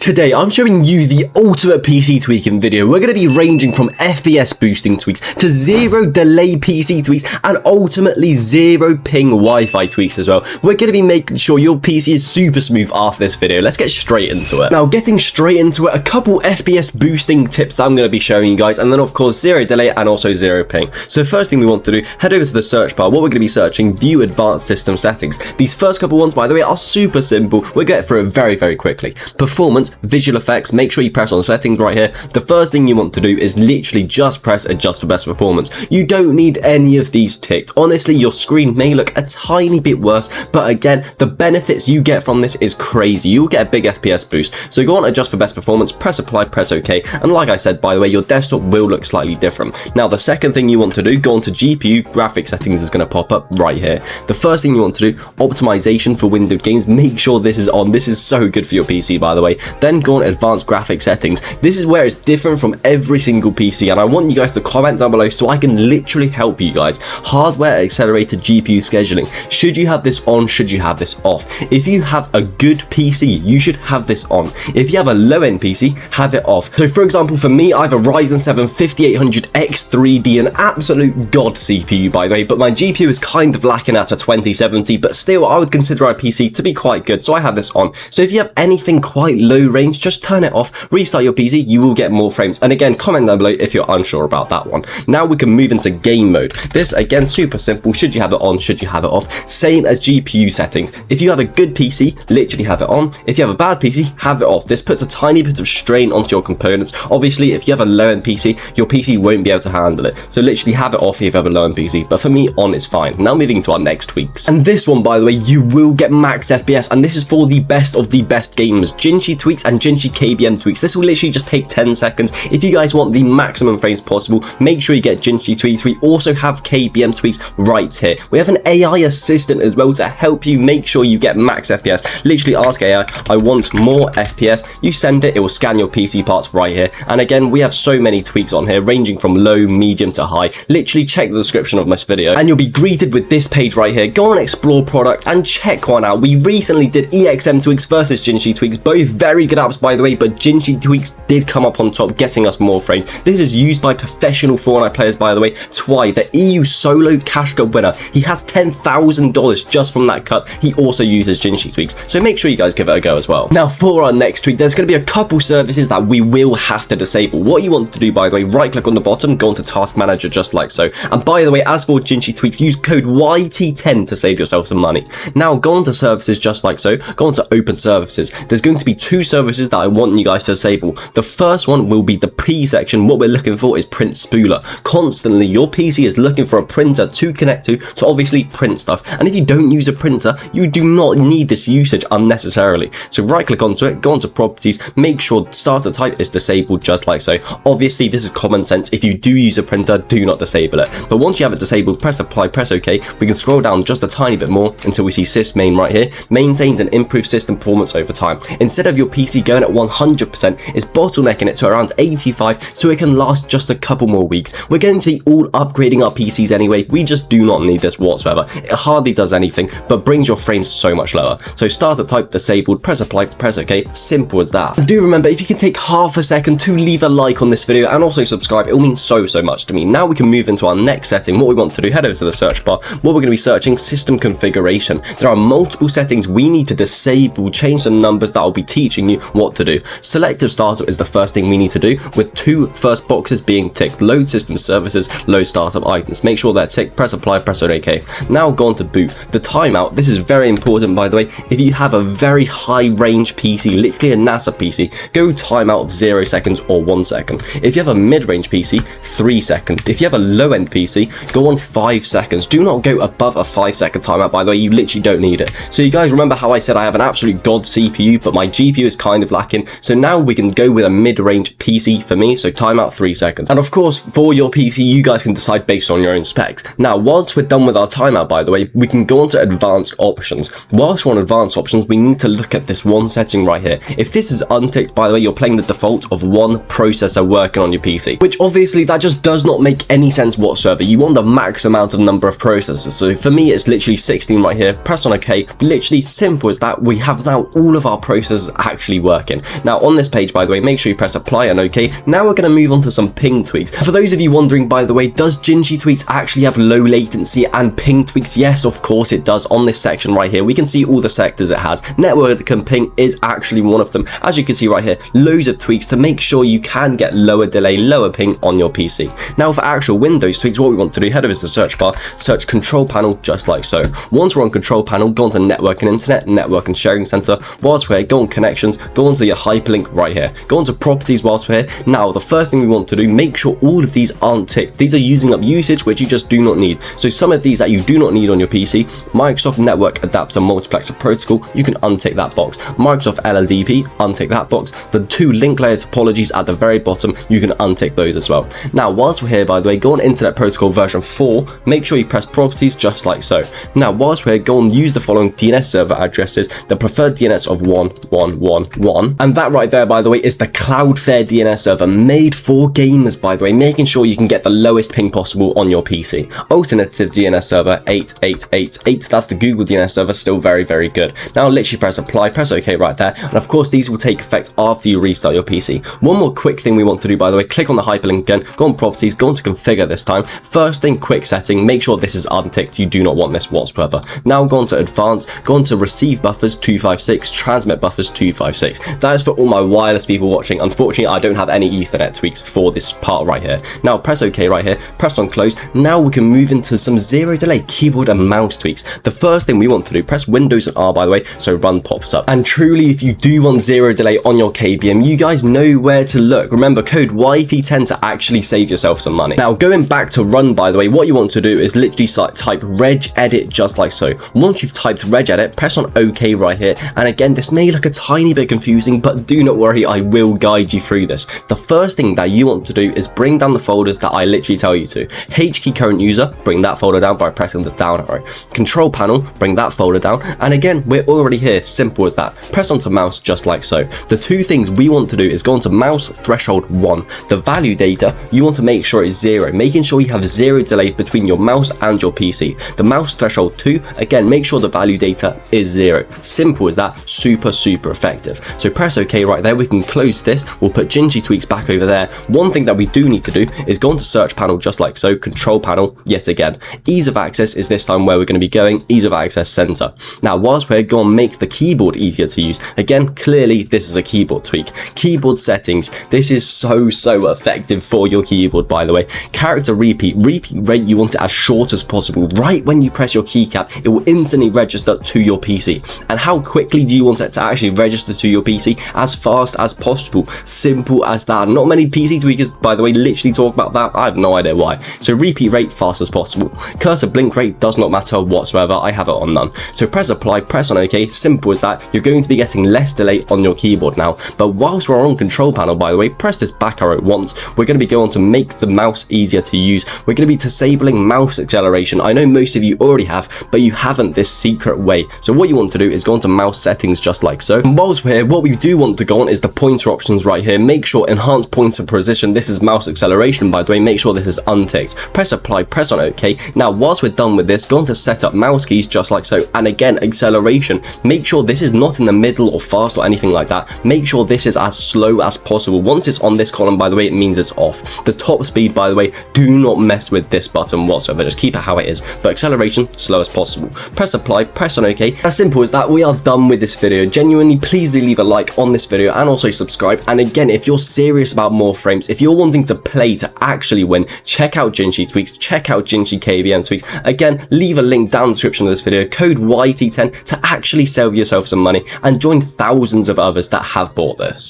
Today, I'm showing you the ultimate PC tweaking video. We're going to be ranging from FPS boosting tweaks to zero delay PC tweaks and ultimately zero ping Wi-Fi tweaks as well. We're going to be making sure your PC is super smooth after this video. Let's get straight into it. Now, getting straight into it, a couple FPS boosting tips that I'm going to be showing you guys, and then of course zero delay and also zero ping. So first thing we want to do, head over to the search bar. What we're going to be searching, view advanced system settings. These first couple ones, by the way, are super simple. We'll get through it very quickly. Performance, visual effects, make sure you press on settings right here. The first thing you want to do is literally just press adjust for best performance. You don't need any of these ticked. Honestly, your screen may look a tiny bit worse, but again, the benefits you get from this is crazy. You'll get a big FPS boost. So go on adjust for best performance, press apply, press OK, and like I said, by the way, your desktop will look slightly different. Now, the second thing you want to do, go on to GPU, graphic settings is going to pop up right here. The first thing you want to do, optimization for windowed games, make sure this is on. This is so good for your PC, by the way. Then go on advanced graphic settings. This is where it's different from every single PC, and I want you guys to comment down below so I can literally help you guys. Hardware accelerated GPU scheduling. Should you have this on? Should you have this off? If you have a good PC, you should have this on. If you have a low-end PC, have it off. So for example, for me, I have a Ryzen 7 5800X3D, an absolute god CPU, by the way, but my GPU is kind of lacking at a 2070, but still, I would consider my PC to be quite good, so I have this on. So if you have anything quite low range, just turn it off, restart your PC, you will get more frames. And again, comment down below if you're unsure about that one. Now we can move into game mode. This, again, super simple. Should you have it on? Should you have it off? Same as GPU settings. If you have a good PC, literally have it on. If you have a bad PC, have it off. This puts a tiny bit of strain onto your components. Obviously, if you have a low-end PC, your PC won't be able to handle it. So literally have it off if you have a low-end PC. But for me, on is fine. Now moving to our next tweaks. And this one, by the way, you will get max FPS, and this is for the best of the best gamers. Jinshi tweaks and jinshi KBM tweaks. This will literally just take 10 seconds. If you guys want the maximum frames possible, make sure you get jinshi tweaks. We also have KBM tweaks right here. We have an AI assistant as well to help you make sure you get max FPS. Literally ask AI, I want more FPS. You send it, it will scan your PC parts right here. And again, we have so many tweaks on here, ranging from low, medium to high. Literally check the description of this video and you'll be greeted with this page right here. Go on explore products and check one out. We recently did EXM tweaks versus jinshi tweaks, both very good apps, by the way, but jinshi tweaks did come up on top, getting us more frames. This is used by professional Fortnite players, by the way. Twy, the EU solo cash cup winner, he has $10,000 just from that cup. He also uses jinshi tweaks, so make sure you guys give it a go as well. Now for our next tweak, there's going to be a couple services that we will have to disable. What you want to do, by the way, right click on the bottom, go into task manager just like so. And by the way, as for jinshi tweaks, use code YT10 to save yourself some money. Now go on to services just like so, go on to open services. There's going to be two services that I want you guys to disable. The first one will be the P section. What we're looking for is print spooler. Constantly your PC is looking for a printer to connect to obviously print stuff, and if you don't use a printer, you do not need this usage unnecessarily. So right click onto it, go onto properties, make sure starter type is disabled just like so. Obviously this is common sense. If you do use a printer, do not disable it, but once you have it disabled, press apply, press OK. We can scroll down just a tiny bit more until we see sysmain right here. Maintains and improves system performance over time. Instead of your PC going at 100%, it's bottlenecking it to around 85 so it can last just a couple more weeks. We're going to be all upgrading our PCs anyway. We just do not need this whatsoever. It hardly does anything but brings your frames so much lower. So starter type disabled, press apply, press OK, simple as that. Do remember, if you can take half a second to leave a like on this video and also subscribe, it will mean so much to me. Now we can move into our next setting. What we want to do, head over to the search bar. What we're going to be searching, system configuration. There are multiple settings we need to disable, change some numbers that will be teaching you what to do. Selective Startup is the first thing we need to do, with two first boxes being ticked. Load system services, load startup items. Make sure they're ticked, press apply, press on OK. Now go on to boot. The timeout, this is very important, by the way. If you have a very high range PC, literally a NASA PC, go timeout of 0 seconds or 1 second. If you have a mid-range PC, 3 seconds. If you have a low-end PC, go on 5 seconds. Do not go above a 5-second timeout, by the way. You literally don't need it. So you guys remember how I said I have an absolute god CPU, but my GPU is kind of lacking. So now we can go with a mid-range PC for me, so timeout 3 seconds. And of course, for your PC, you guys can decide based on your own specs. Now, once we're done with our timeout, by the way, we can go on to advanced options. Whilst we're on advanced options, we need to look at this one setting right here. If this is unticked, by the way, you're playing the default of one processor working on your PC, which obviously that just does not make any sense whatsoever. You want the max amount of number of processors. So for me, it's literally 16 right here. Press on OK. Literally simple as that. We have now all of our processors actually actually working. Now on this page, by the way, make sure you press apply and OK. Now we're going to move on to some ping tweaks. For those of you wondering, by the way, does jinshi tweaks actually have low latency and ping tweaks? Yes, of course it does. On this section right here, we can see all the sectors it has. Network and ping is actually one of them. As you can see right here, loads of tweaks to make sure you can get lower delay, lower ping on your PC. Now for actual Windows tweaks, what we want to do, head over to the search bar, search control panel just like so. Once we're on control panel, go on to network and internet, network and sharing center. Whilst we're here, go on connections, go on to your hyperlink right here. Go on to properties whilst we're here. Now the first thing we want to do, make sure all of these aren't ticked. These are using up usage which you just do not need. So some of these that you do not need on your PC, Microsoft Network Adapter Multiplexer Protocol, you can untick that box. Microsoft LLDP, untick that box. The two link layer topologies at the very bottom, you can untick those as well. Now whilst we're here, by the way, go on Internet Protocol version 4, make sure you press properties just like so. Now whilst we're here, go and use the following DNS server addresses, the preferred DNS of 1111, and that right there, by the way, is the Cloudflare DNS server made for gamers, by the way, making sure you can get the lowest ping possible on your PC. Alternative DNS server 8888, that's the Google DNS server, still very, very good. Now literally press apply, press OK right there, and of course these will take effect after you restart your PC. One more quick thing we want to do, by the way, click on the hyperlink again, go on properties, go on to configure this time. First thing, quick setting, make sure this is unticked, you do not want this whatsoever. Now go on to advanced, go on to receive buffers 256, transmit buffers 256. That is for all my wireless people watching. Unfortunately, I don't have any Ethernet tweaks for this part right here. Now press OK right here, press on close. Now we can move into some zero delay keyboard and mouse tweaks. The first thing we want to do, press Windows and R, by the way, so run pops up. And truly, if you do want zero delay on your KBM, you guys know where to look. Remember, code YT10 to actually save yourself some money. Now going back to run, by the way, what you want to do is literally type regedit just like so. Once you've typed regedit, press on OK right here. And again, this may look a tiny bit confusing, but do not worry, I will guide you through this. The first thing that you want to do is bring down the folders that I literally tell you to. H key current user, bring that folder down by pressing the down arrow. Control panel, bring that folder down. And again, we're already here, simple as that. Press onto mouse just like so. The two things we want to do is go onto mouse threshold 1. The value data, you want to make sure it's 0, making sure you have 0 delay between your mouse and your PC. The mouse threshold 2, again, make sure the value data is 0. Simple as that, super effective. So press OK right there, we can close this, we'll put jinshi tweaks back over there. One thing that we do need to do is go onto search panel just like so, control panel yet again. Ease of access is this time where we're going to be going, ease of access center. Now whilst we're going to make the keyboard easier to use, again, clearly this is a keyboard tweak. Keyboard settings, this is so effective for your keyboard, by the way. Character repeat rate, you want it as short as possible. Right when you press your keycap, it will instantly register to your PC. And how quickly do you want it to actually register to your PC? As fast as possible. Simple as that. Not many PC tweakers, by the way, literally talk about that. I have no idea why. So repeat rate, fast as possible. Cursor blink rate does not matter whatsoever. I have it on none. So press apply, press on OK. Simple as that. You're going to be getting less delay on your keyboard now. But whilst we're on control panel, by the way, press this back arrow once. We're going to be going to make the mouse easier to use. We're going to be disabling mouse acceleration. I know most of you already have, but you haven't this secret way. So what you want to do is go into mouse settings just like so. And whilst we're here, what we do want to go on is the pointer options right here. Make sure enhance pointer precision. This is mouse acceleration, by the way. Make sure this is unticked. Press apply, press on OK. Now, whilst we're done with this, go on to set up mouse keys just like so. And again, acceleration. Make sure this is not in the middle or fast or anything like that. Make sure this is as slow as possible. Once it's on this column, by the way, it means it's off. The top speed, by the way, do not mess with this button whatsoever. Just keep it how it is. But acceleration, slow as possible. Press apply, press on OK. As simple as that, we are done with this video. Genuinely, please do leave a like on this video and also subscribe. And again, if you're serious about more frames, if you're wanting to play to actually win, check out jinshi tweaks, check out jinshi KBM tweaks. Again, leave a link down in the description of this video, code YT10 to actually save yourself some money and join thousands of others that have bought this.